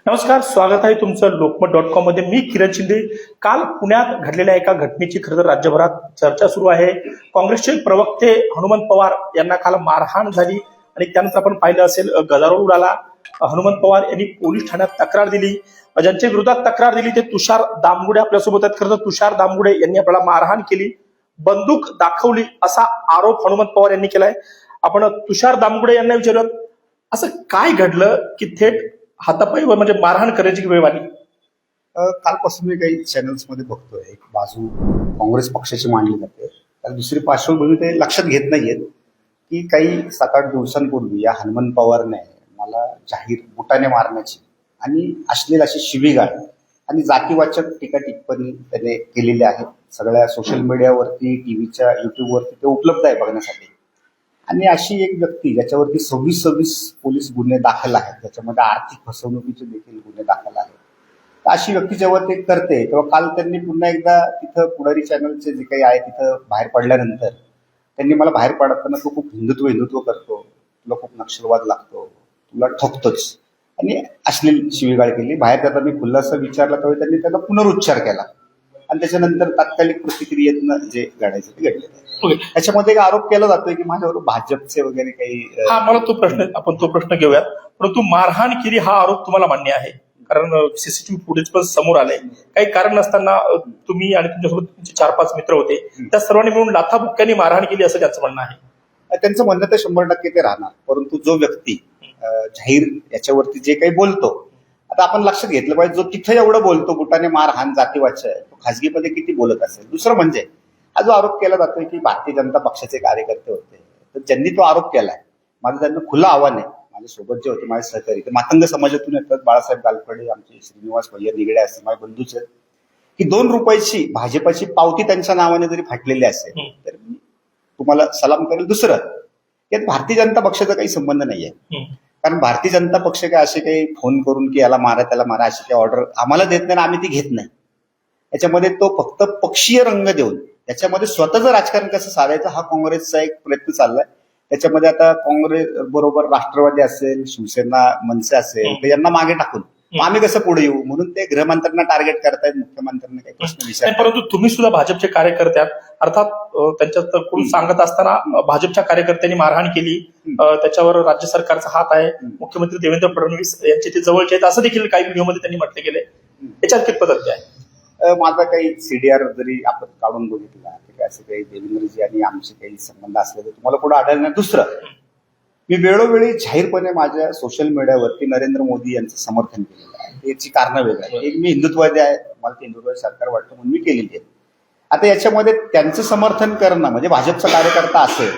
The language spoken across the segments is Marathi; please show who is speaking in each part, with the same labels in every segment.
Speaker 1: नमस्कार, स्वागत आहे तुमचं लोकमत.com मध्ये. मी किरण शिंदे. काल पुण्यात घडलेल्या एका घटनेची खरं तर राज्यभरात चर्चा सुरू आहे. काँग्रेसचे प्रवक्ते हनुमंत पवार यांना काल मारहाण झाली आणि त्यानंतर आपण पाहिलं असेल गदारोळ उडाला. हनुमंत पवार यांनी पोलीस ठाण्यात तक्रार दिली. ज्यांच्या विरोधात तक्रार दिली ते तुषार दामगुडे आपल्यासोबत आहेत. खरं तर तुषार दामगुडे यांनी आपल्याला मारहाण केली, बंदूक दाखवली असा आरोप हनुमंत पवार यांनी केलाय. आपण तुषार दामगुडे यांना विचारलं, असं काय घडलं की थेट हातापाईवर म्हणजे मारहाण करायची वेळ आली?
Speaker 2: कालपासून मी काही चॅनल्स मध्ये बघतोय, एक बाजू काँग्रेस पक्षाची मांडली जाते, तर दुसरी पार्श्वभूमी ते लक्षात घेत नाहीयेत की काही 7-8 दिवसांपूर्वी या हनुमंत पवारने मला जाहीर बुटाने मारण्याची आणि अश्लील अशी शिवीगाळ आणि जातीवाचक टीका टिप्पणी त्याने केलेली आहे. सगळ्या सोशल मीडियावरती, टीव्हीच्या, युट्यूबवरती ते उपलब्ध आहे बघण्यासाठी. आणि अशी एक व्यक्ती ज्याच्यावरती 26 पोलीस गुन्हे दाखल आहेत, त्याच्यामध्ये आर्थिक फसवणुकीचे देखील गुन्हे दाखल आहेत, तर अशी व्यक्ती जेव्हा ते करते तेव्हा काल त्यांनी पुन्हा एकदा तिथं पुढारी चॅनलचे जे काही आहे तिथं बाहेर पडल्यानंतर त्यांनी मला बाहेर पडताना तू खूप हिंदुत्व करतो, तुला खूप नक्षलवाद लागतो, तुला ठोकतोच, आणि अश्लील शिवीगाळ केली. बाहेर त्याचा मी खुलासा विचारला तेव्हा त्यांनी त्याचा पुनरुच्चार केला आणि त्याच्यानंतर तात्कालिक प्रतिक्रियेतनं जे घडायचं ते घडलेलं आहे. त्याच्यामध्ये एक आरोप केला जातोय की माझ्यावर भाजपचे वगैरे काही.
Speaker 1: मला तो प्रश्न घेऊयात. परंतु मारहाण केली हा आरोप तुम्हाला मान्य आहे? कारण सीसीटीव्ही फुटेज पण समोर आलंय. काही कारण नसताना तुम्ही आणि तुमच्यासोबत तुमचे 4-5 मित्र होते, त्या सर्वांनी मिळून लाथाबुक्क्यांनी मारहाण केली असं त्यांचं म्हणणं आहे.
Speaker 2: त्यांचं म्हणणं तर 100% ते राहणार, परंतु जो व्यक्ती जाहीर याच्यावरती जे काही बोलतो, आता आपण लक्षात घेतलं पाहिजे, जो तिथं एवढं बोलतो बुटाने मारहाण जातीवाच्य आहे, तो खासगीमध्ये किती बोलत असेल. दुसरं म्हणजे हा जो आरोप केला जातोय की भारतीय जनता पक्षाचे कार्यकर्ते होते, तर ज्यांनी तो आरोप केलाय, माझं त्यांना खुलं आव्हान आहे. माझ्यासोबत जे होते माझे सहकारी ते मातंग समाजातून येतात, बाळासाहेब गालफडे, आमचे श्रीनिवास भैया निगडे असतील, माझे बंधूच आहेत, की 2 रुपयाची भाजपाची पावती त्यांच्या नावाने जरी फाटलेली असेल तर मी तुम्हाला सलाम करेल. दुसरं, यात भारतीय जनता पक्षाचा काही संबंध नाहीये. कारण भारतीय जनता पक्ष काय असे काही फोन करून की याला मारा त्याला मारा अशी काही ऑर्डर आम्हाला देत नाही, आम्ही ती घेत नाही. याच्यामध्ये तो फक्त पक्षीय रंग देऊन त्याच्यामध्ये स्वतःचं राजकारण कसं साधायचं हा काँग्रेसचा एक प्रयत्न चाललाय. त्याच्यामध्ये आता काँग्रेस बरोबर राष्ट्रवादी असेल, शिवसेना, मनसे असेल, तर यांना मागे टाकून आम्ही कसं पुढे येऊ म्हणून ते गृहमंत्र्यांना टार्गेट करतायत, मुख्यमंत्र्यांना काही प्रश्न विचारतात.
Speaker 1: परंतु तुम्ही सुद्धा भाजपचे कार्यकर्ते आहात. अर्थात त्यांच्याकडून सांगत असताना भाजपच्या कार्यकर्त्यांनी मारहाण केली, त्याच्यावर राज्य सरकारचा हात आहे, मुख्यमंत्री देवेंद्र फडणवीस यांचे ते जवळचे आहेत असं देखील काही व्हिडिओमध्ये त्यांनी म्हटले गेले. याच्यात कितपत तथ्य आहे?
Speaker 2: माझा काही सीडीआर जरी आपण काढून बघितला की असे काही देवेंद्रजी आणि आमचे काही संबंध असले तर तुम्हाला पुढे आढळणार नाही. दुसरं, मी वेळोवेळी जाहीरपणे माझ्या सोशल मीडियावरती नरेंद्र मोदी यांचं समर्थन केलेलं आहे. याची कारणं वेगळी आहेत. एक, मी हिंदुत्ववादी आहे, मला ते हिंदुत्ववादी सरकार वाटतं म्हणून मी केलेली आहे. आता याच्यामध्ये त्यांचं समर्थन करणं म्हणजे भाजपचा कार्यकर्ता असेल,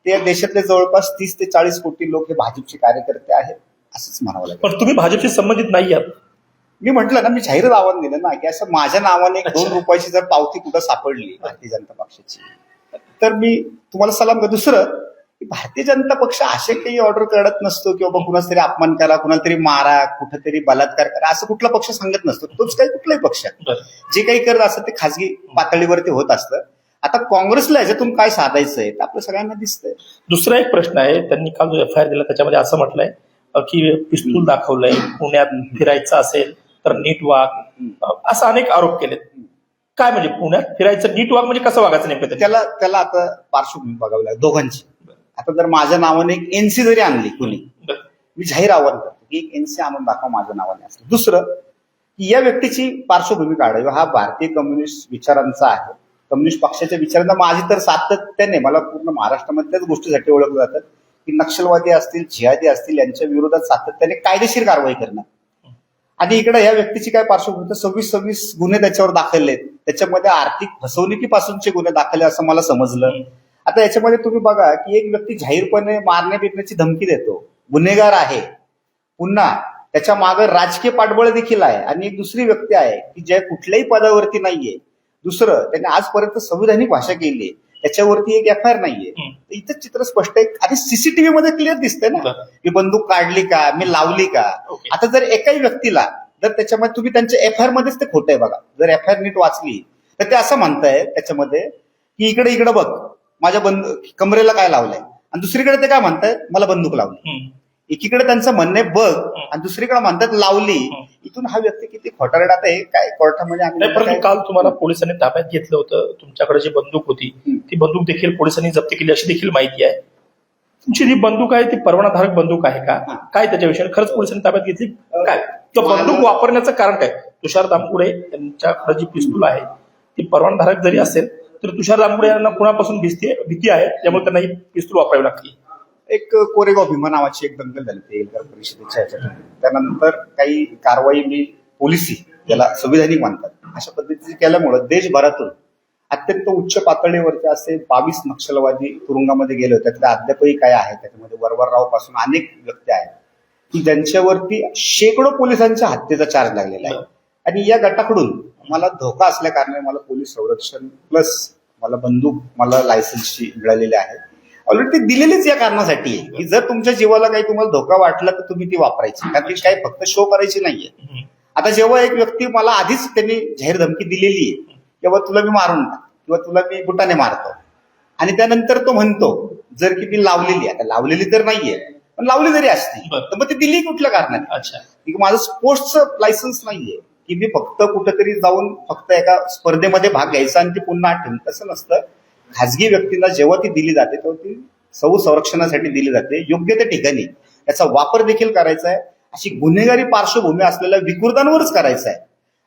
Speaker 2: ते या देशातले जवळपास 30 ते 40 कोटी लोक हे भाजपचे कार्यकर्ते आहेत असंच म्हणावं लागेल.
Speaker 1: पण तुम्ही भाजपशी संबंधित नाही आहात.
Speaker 2: मी म्हटलं ना, मी जाहीर आव्हान दिलं ना की असं माझ्या नावाने 2 रुपयाची जर पावती कुठं सापडली भारतीय जनता पक्षाची तर मी तुम्हाला सलाम कर. दुसरं, भारतीय जनता पक्ष असे काही ऑर्डर करत नसतो की बाबा कुणाच तरी अपमान करा, कुणाला तरी मारा, कुठेतरी बलात्कार करा, असं कुठला पक्ष सांगत नसतो. तोच काही कुठलाही पक्ष जे काही करत असतं ते खासगी पातळीवरती होत असतं. आता काँग्रेसला याच्यातून काय साधायचंय तर आपल्या सगळ्यांना दिसतंय.
Speaker 1: दुसरा एक प्रश्न आहे, त्यांनी काल जो एफआयआर दिला त्याच्यामध्ये असं म्हटलंय की पिस्तूल दाखवलंय, पुण्यात फिरायचं असेल तर नीट वाग, असं अनेक आरोप केलेत. काय म्हणजे पुण्यात फिरायचं नीट वाग म्हणजे कसं वागायचं नेमकं?
Speaker 2: त्याला आता पार्श्वभूमी बघावी लागेल दोघांची. आता जर माझ्या नावाने एक एनसी जरी आणली कुणी, मी जाहीर आव्हान करतो की एक एनसी आणून दाखवा माझ्या नावाने असेल. दुसरं, की या व्यक्तीची पार्श्वभूमी काढावी. हा भारतीय कम्युनिस्ट विचारांचा आहे, कम्युनिस्ट पक्षाच्या विचारांना माझी तर सातत्याने मला पूर्ण महाराष्ट्रामध्ये त्याच गोष्टीसाठी ओळखलं जातं की नक्षलवादी असतील, जिहादी असतील यांच्या विरोधात सातत्याने कायदेशीर कारवाई करणं. आणि इकडे या व्यक्तीची काय पार्श्वभूमी, 26 गुन्हे त्याच्यावर दाखल आहेत, त्याच्यामध्ये आर्थिक फसवणुकीपासूनचे गुन्हे दाखल असं मला समजलं. आता याच्यामध्ये तुम्ही बघा की एक व्यक्ती जाहीरपणे मारण्या बिरण्याची धमकी देतो, गुन्हेगार आहे, पुन्हा त्याच्या मागे राजकीय पाठबळ देखील आहे, आणि एक दुसरी व्यक्ती आहे की ज्या कुठल्याही पदावरती नाहीये. दुसरं, त्याने आजपर्यंत संविधानिक भाषा केली आहे, त्याच्यावरती एक एफआयआर नाहीये. इथं चित्र स्पष्ट आहे आणि सीसीटीव्ही मध्ये क्लिअर दिसतंय ना, मी बंदूक काढली का, मी लावली का. आता जर एकाही व्यक्तीला जर त्याच्यामध्ये तुम्ही त्यांच्या एफआयआर मध्येच ते खोटंय बघा, जर एफआयआर नीट वाचली तर ते असं म्हणताय त्याच्यामध्ये की इकडे बघ माझ्या कमरेला काय लावलंय, आणि दुसरीकडे ते काय म्हणतायत मला बंदूक लावली. एकीकडे त्यांचं म्हणणं बघ आणि दुसरीकडे म्हणतात लावली. इथून हा व्यक्ती किती खोटारडात आहे काय कोर्टामध्ये
Speaker 1: नाही, परंतु
Speaker 2: आम्ही
Speaker 1: काल तुम्हाला पोलिसांनी ताब्यात घेतलं होतं. तुमच्याकडे जी बंदूक होती ती बंदूक देखील पोलिसांनी जप्त केली अशी देखील माहिती आहे. तुमची जी बंदूक आहे ती परवानाधारक बंदूक आहे का? काय त्याच्याविषयी खरंच पोलिसांनी ताब्यात घेतली काय? किंवा बंदूक वापरण्याचं कारण काय? तुषार दामपुडे यांच्याकडे जी पिस्तूल आहे ती परवानाधारक जरी असेल तर तुषार दामपुडे यांना कुणापासून भीती आहे त्यामुळे त्यांना ही पिस्तूल वापरावी लागते.
Speaker 2: एक कोरेगाव भीमा नावाची एक दंगल झाली होती एल्गार परिषदेच्या ह्याच्यात. त्यानंतर काही कारवाई मी पोलिसी ज्याला संविधानिक मानतात अशा पद्धतीची केल्यामुळं देशभरातून अत्यंत उच्च पातळीवरचे असे 22 नक्षलवादी तुरुंगामध्ये गेले होते. त्यातल्या अद्यापही काय आहे त्याच्यामध्ये वरवरराव पासून अनेक व्यक्ती आहेत की ज्यांच्यावरती शेकडो पोलिसांच्या हत्येचा चार्ज लागलेला आहे. आणि या गटाकडून मला धोका असल्या कारणाने मला पोलीस संरक्षण प्लस मला बंदूक मला लायसन्सची मिळालेली आहे. ऑलरेडी ती दिलेलीच या कारणासाठी आहे की जर तुमच्या जीवाला काही तुम्हाला धोका वाटला तर तुम्ही ती वापरायची, कारण ती काही फक्त शो करायची नाहीये. आता जेव्हा एक व्यक्ती मला आधीच त्यांनी जाहीर धमकी दिलेली आहे तेव्हा तुला मी मारून टाक किंवा तुला मी बुटाने मारतो आणि त्यानंतर तो म्हणतो जर की ती लावलेली आहे, लावलेली तर नाहीये पण लावली जरी असती तर मग ती दिली कुठल्या कारणाने?
Speaker 1: अच्छा,
Speaker 2: माझं स्पोर्ट्सचं लायसन्स नाहीये की मी फक्त कुठेतरी जाऊन फक्त एका स्पर्धेमध्ये भाग घ्यायचा आणि ती पुन्हा ठेवून, तसं नसतं. खाजगी व्यक्तींना जेव्हा ती दिली जाते तेव्हा ती संरक्षणासाठी दिली जाते, योग्य त्या ठिकाणी त्याचा वापर देखील करायचा आहे. अशी गुन्हेगारी पार्श्वभूमी असलेल्या विकृतांवरच करायचा आहे.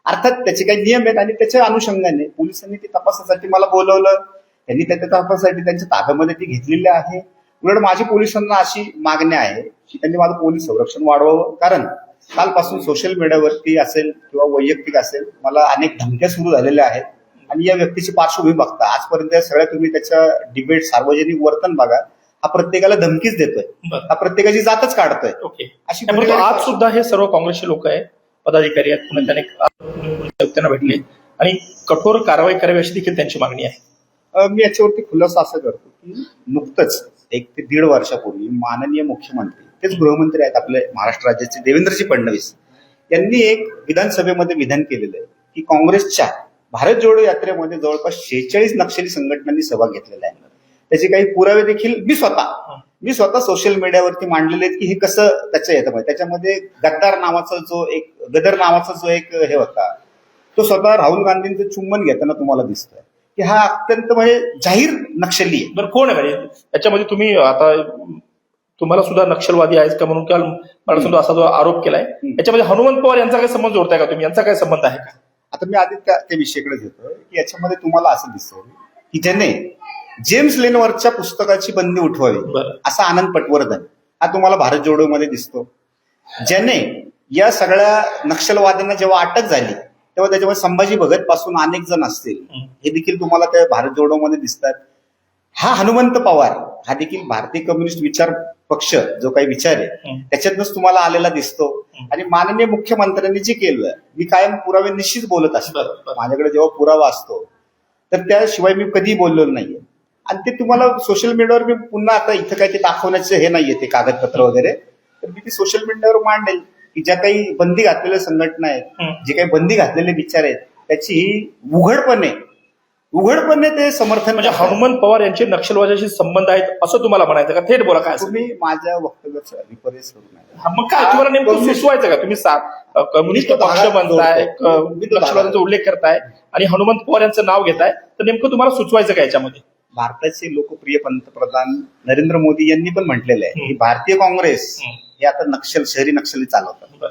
Speaker 2: अर्थात त्याचे काही नियम आहेत आणि त्याच्या अनुषंगाने पोलिसांनी ती तपासासाठी मला बोलवलं. त्यांनी त्या तपासासाठी त्यांच्या ताब्यामध्ये ती घेतलेली आहे. उलट माझी पोलिसांना अशी मागणी आहे की त्यांनी माझं पोलीस संरक्षण वाढवावं, कारण कालपासून सोशल मीडियावरती असेल किंवा वैयक्तिक असेल मला अनेक धमक्या सुरू झालेल्या आहेत. आणि या व्यक्तीची पार्श्वभूमी बघता आजपर्यंत सगळ्या तुम्ही त्याच्या डिबेट सार्वजनिक वर्तन बघा, हा प्रत्येकाला धमकीच देतोय, हा प्रत्येकाची जातच काढतोय.
Speaker 1: ओके.
Speaker 2: अशी
Speaker 1: आज सुद्धा हे सर्व काँग्रेसचे लोक आहेत, पदाधिकारी आहेत, पुन्हा त्यांना भेटले आणि कठोर कारवाई करावी अशी देखील त्यांची मागणी आहे.
Speaker 2: मी याच्यावरती खुलासा असं करतो की नुकतंच 1 ते 1.5 वर्षापूर्वी माननीय मुख्यमंत्री तेच गृहमंत्री आहेत आपले महाराष्ट्र राज्याचे देवेंद्रजी फडणवीस यांनी एक विधानसभेमध्ये विधान केलेलं आहे की काँग्रेसच्या भारत जोडो यात्रेमध्ये जवळपास 46 नक्षली संघटनांनी सहभाग घेतलेला आहे. त्याचे काही पुरावे देखील मी स्वतः सोशल मीडियावरती मांडलेले आहेत की हे कसं त्याचं येतं. त्याच्यामध्ये गद्दार नावाचा जो एक हे होता तो स्वतः राहुल गांधींचं चुंबन घेताना तुम्हाला दिसतोय की हा अत्यंत म्हणजे जाहीर नक्षली आहे.
Speaker 1: बरं, कोण आहे म्हणजे त्याच्यामध्ये? तुम्ही आता तुम्हाला सुद्धा नक्षलवादी आहेत का म्हणून काल मला सुद्धा असा जो आरोप केलाय, याच्यामध्ये हनुमंत पवार यांचा काय संबंध जोडताय का तुम्ही? यांचा काय संबंध आहे का?
Speaker 2: आता मी आधी त्या विषयाकडे घेतोय की याच्यामध्ये तुम्हाला असं दिसेल की ज्याने जेम्स लेनवरच्या पुस्तकाची बंदी उठवावी असा आनंद पटवर्धन हा तुम्हाला भारत जोडो मध्ये दिसतो. ज्याने या सगळ्या नक्षलवाद्यांना जेव्हा अटक झाली तेव्हा त्याच्यामध्ये संभाजी भगत पासून अनेक जण असतील हे देखील तुम्हाला त्या भारत जोडो मध्ये दिसतात. हा हनुमंत पवार हा देखील भारतीय कम्युनिस्ट विचार पक्ष जो काही विचार आहे त्याच्यातनंच तुम्हाला आलेला दिसतो. आणि माननीय मुख्यमंत्र्यांनी जे केलं, मी कायम पुरावे निश्चित बोलत असतो. माझ्याकडे जेव्हा पुरावा असतो तर त्याशिवाय मी कधी बोललेलो नाहीये. आणि ते तुम्हाला सोशल मीडियावर मी पुन्हा आता इथं काही ते दाखवण्याचं हे नाहीये ते कागदपत्र वगैरे, तर मी ते सोशल मीडियावर मांडेल की ज्या काही बंदी घातलेल्या संघटना आहेत, जे काही बंदी घातलेले विचार आहेत त्याची उघडपणे ते समर्थन.
Speaker 1: म्हणजे हनुमंत पवार यांचे नक्षलवाद्याशी संबंध आहेत असं तुम्हाला म्हणायचं का? थेट बोला काय
Speaker 2: तुम्ही माझ्या वक्तव्याचं रिपरेस करू नये.
Speaker 1: मग काय तुम्हाला नेमकं सुचवायचं का? तुम्ही कम्युनिस्ट पक्ष म्हणताय, नक्षलवाद्यांचा उल्लेख करताय आणि हनुमंत पवार यांचं नाव घेताय, तर नेमकं तुम्हाला सुचवायचं का याच्यामध्ये?
Speaker 2: भारताचे लोकप्रिय पंतप्रधान नरेंद्र मोदी यांनी पण म्हटलेलं आहे की भारतीय काँग्रेस हे आता शहरी नक्षली चालवतात.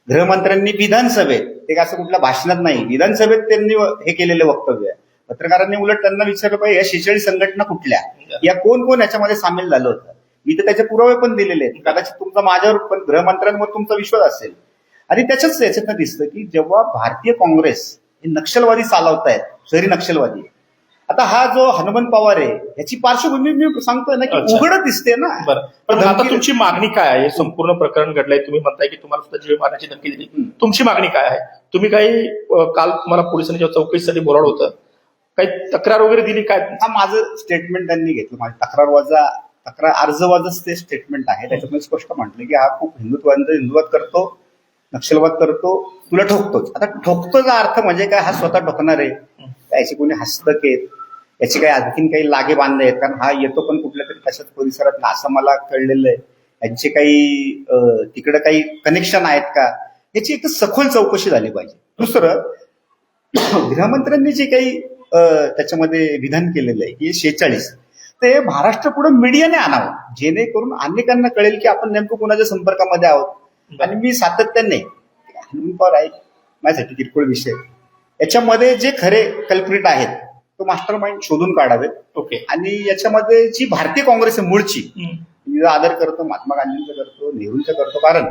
Speaker 2: गृहमंत्र्यांनी विधानसभेत ते असं कुठल्या भाषणात नाही, विधानसभेत त्यांनी हे केलेलं वक्तव्य आहे. पत्रकारांनी उलट त्यांना विचारलं पाहिजे या 46 संघटना कुठल्या, या कोण याच्यामध्ये सामील झालं होतं. मी तर त्याचे पुरावे पण दिलेले आहेत. कदाचित तुमचा माझ्यावर पण गृहमंत्र्यांवर तुमचा विश्वास असेल. आणि याच्यातनं दिसतं की जेव्हा भारतीय काँग्रेस हे नक्षलवादी चालवतायत, शहरी नक्षलवादी, आता हा जो हनुमंत पवार आहे याची पार्श्वभूमी मी सांगतोय ना की उघडच दिसते ना.
Speaker 1: बरं, पण आता तुमची मागणी काय आहे? संपूर्ण प्रकरण घडलंय, तुम्ही म्हणताय की तुम्हाला सुद्धा जीव मारण्याची धमकी दिली, तुमची मागणी काय आहे? तुम्ही काही काल तुम्हाला पोलिसांनी जेव्हा चौकशीसाठी बोलावलं होतं, काही तक्रार वगैरे दिली काय?
Speaker 2: हा माझं स्टेटमेंट त्यांनी घेतलं, माझी तक्रार अर्जवाजच ते स्टेटमेंट आहे. त्याच्यामध्ये स्पष्ट म्हटलं की हा खूप हिंदुत्वाद करतो, नक्षलवाद करतो, तुला ठोकतोच. आता ठोकतोचा अर्थ म्हणजे काय? हा स्वतः ठोकणार आहे, याची कोणी हस्तक आहेत, याची काही आणखीन काही लागे बांधले आहेत, कारण हा येतो पण कुठल्या तरी तशाच परिसरात असं मला कळलेलं आहे. यांचे काही तिकडे काही कनेक्शन आहेत का? याची एक सखोल चौकशी झाली पाहिजे. दुसरं, गृहमंत्र्यांनी जे काही त्याच्यामध्ये विधान केलेलं आहे की 46, ते महाराष्ट्र पुढे मीडियाने आणावं, जेणेकरून अनेकांना कळेल की आपण नेमकं कोणाच्या संपर्कामध्ये आहोत. आणि मी सातत्याने, हनुमंत पवार आहे माझ्यासाठी किरकोळ विषय, याच्यामध्ये जे खरे कल्प्रिट आहेत तो मास्टर माइंड शोधून काढावेत.
Speaker 1: ओके.
Speaker 2: आणि याच्यामध्ये जी भारतीय काँग्रेस आहे मूळची, मी आदर करतो, महात्मा गांधींचा करतो, नेहरूंचा करतो, कारण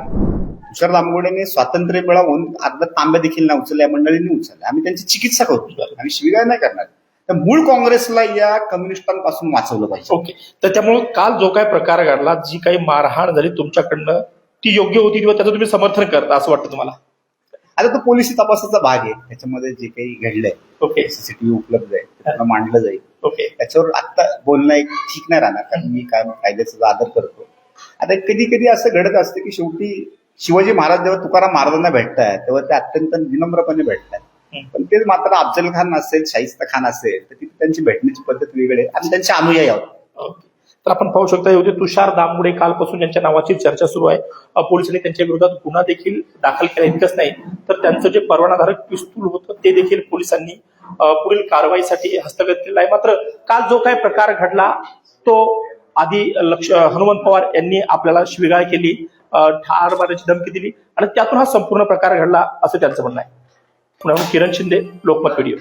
Speaker 2: तुषार दामगोडेने स्वातंत्र्य मिळवून अर्धा तांब्या देखील नाही उचलल्या, या मंडळींनी उचलल्या. आम्ही त्यांची चिकित्सा करतो आणि शिवीगाळ नाही करणार. तर मूळ काँग्रेसला या कम्युनिस्टांपासून वाचवलं पाहिजे.
Speaker 1: ओके. तर त्यामुळे काल जो काही प्रकार घडला, जी काही मारहाण झाली तुमच्याकडनं, ती योग्य होती किंवा त्याचं तुम्ही समर्थन करता असं वाटतं तुम्हाला?
Speaker 2: आता तो पोलिसी तपासाचा भाग आहे. त्याच्यामध्ये जे काही घडलंय,
Speaker 1: ओके.
Speaker 2: सीसीटीव्ही उपलब्ध आहे, त्याला मांडलं जाईल.
Speaker 1: ओके.
Speaker 2: त्याच्यावर आता बोलणं एक ठीक नाही राहणार, कारण मी काय कायद्याचा आदर करतो. आता कधी कधी असं घडत असतं की शेवटी शिवाजी महाराज जेव्हा तुकाराम महाराजांना भेटतात तेव्हा ते अत्यंत विनम्रपणे भेटतात. पण ते मात्र अफजल खान असेल, शाहिस्ता खान असेल, तर तिथे त्यांची भेटण्याची पद्धत वेगळी आहे आणि त्यांचे अनुयायी आहोत.
Speaker 1: ओके. तर आपण पाहू शकता, होते तुषार दामगोडे, कालपासून ज्यांच्या नावाची चर्चा सुरू आहे. पोलिसांनी त्यांच्या विरोधात गुन्हा देखील दाखल केला. इतकंच नाही तर त्यांचं जे परवानाधारक पिस्तूल होतं ते देखील पोलिसांनी पुढील कारवाईसाठी हस्तगत केलं आहे. मात्र काल जो काही प्रकार घडला तो आधी हनुमंत पवार यांनी आपल्याला शिवीगाळ केली, ठार मारण्याची धमकी दिली आणि त्यातून हा संपूर्ण प्रकार घडला असं त्यांचं म्हणणं आहे. पुण्याहून किरण शिंदे, लोकमत व्हिडिओ.